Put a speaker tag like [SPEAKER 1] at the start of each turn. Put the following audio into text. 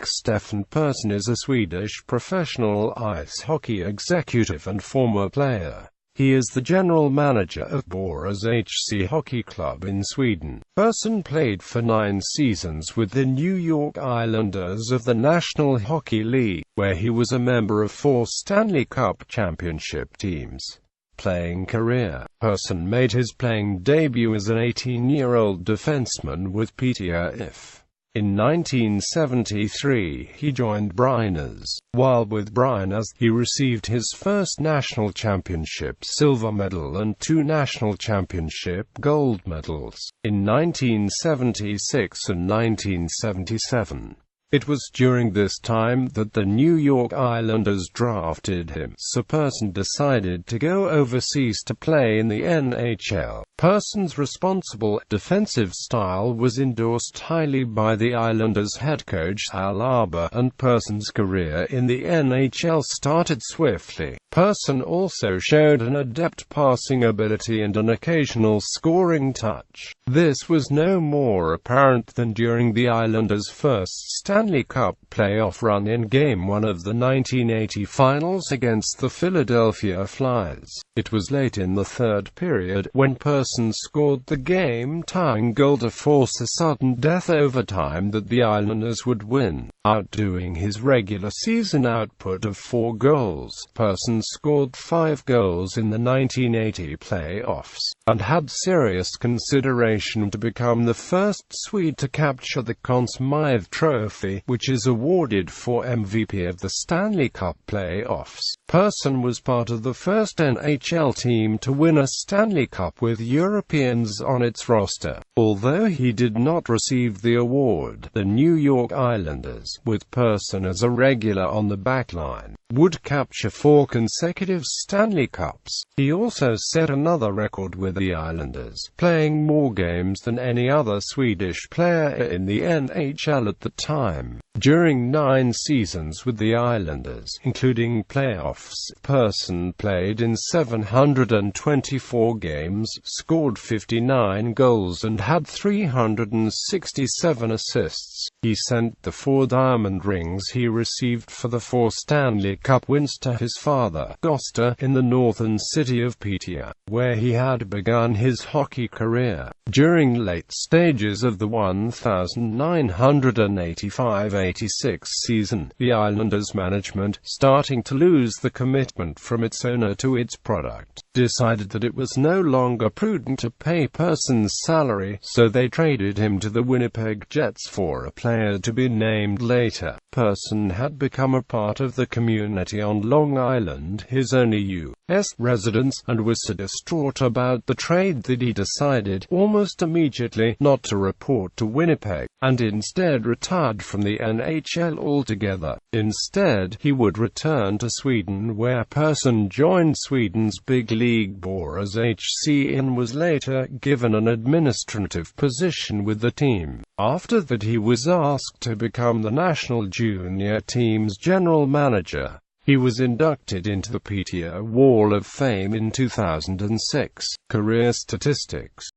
[SPEAKER 1] Stefan Persson is a Swedish professional ice hockey executive and former player. He is the general manager of Borås HC Hockey Club in Sweden. Persson played for 9 seasons with the New York Islanders of the National Hockey League, where he was a member of 4 Stanley Cup championship teams. Playing career. Persson made his playing debut as an 18-year-old defenseman with player.He. In 1973, he joined Brynäs. While with Brynäs, he received his first national championship silver medal and 2 national championship gold medals, in 1976 and 1977. It was during this time that the New York Islanders drafted him, so Persson decided to go overseas to play in the NHL. Persson's responsible, defensive style was endorsed highly by the Islanders' head coach Al Arbour, and Persson's career in the NHL started swiftly. Persson also showed an adept passing ability and an occasional scoring touch. This was no more apparent than during the Islanders' first Stanley Cup playoff run in Game 1 of the 1980 Finals against the Philadelphia Flyers. It was late in the third period when Persson scored the game-tying goal to force a sudden death overtime that the Islanders would win. Outdoing his regular season output of 4 goals, Persson scored 5 goals in the 1980 playoffs, and had serious consideration to become the first Swede to capture the Conn Smythe Trophy, which is awarded for MVP of the Stanley Cup playoffs. Persson was part of the first NHL team to win a Stanley Cup with Europeans on its roster. Although he did not receive the award, the New York Islanders, with Persson as a regular on the backline, would capture 4 consecutive Stanley Cups. He also set another record with the Islanders, playing more games than any other Swedish player in the NHL at the time. During 9 seasons with the Islanders, including playoffs, Persson played in 724 games, scored 59 goals and had 367 assists. He sent the 4 diamond rings he received for the 4 Stanley Cup wins to his father, Gösta, in the northern city of Piteå, where he had begun his hockey career. During late stages of the 1985-86 season, the Islanders' management, starting to lose the commitment from its owner to its product, decided that it was no longer prudent to pay Persson's salary, so they traded him to the Winnipeg Jets for a player to be named later. Persson had become a part of the community on Long Island, his only U.S. residence, and was so distraught about the trade that he decided, almost immediately, not to report to Winnipeg, and instead retired from the NHL altogether. Instead, he would return to Sweden, where Persson joined Sweden's big league Borås HC and was later given an administrative position with the team. After that, he was asked to become the national junior team's general manager. He was inducted into the Piteå Wall of Fame in 2006. Career statistics.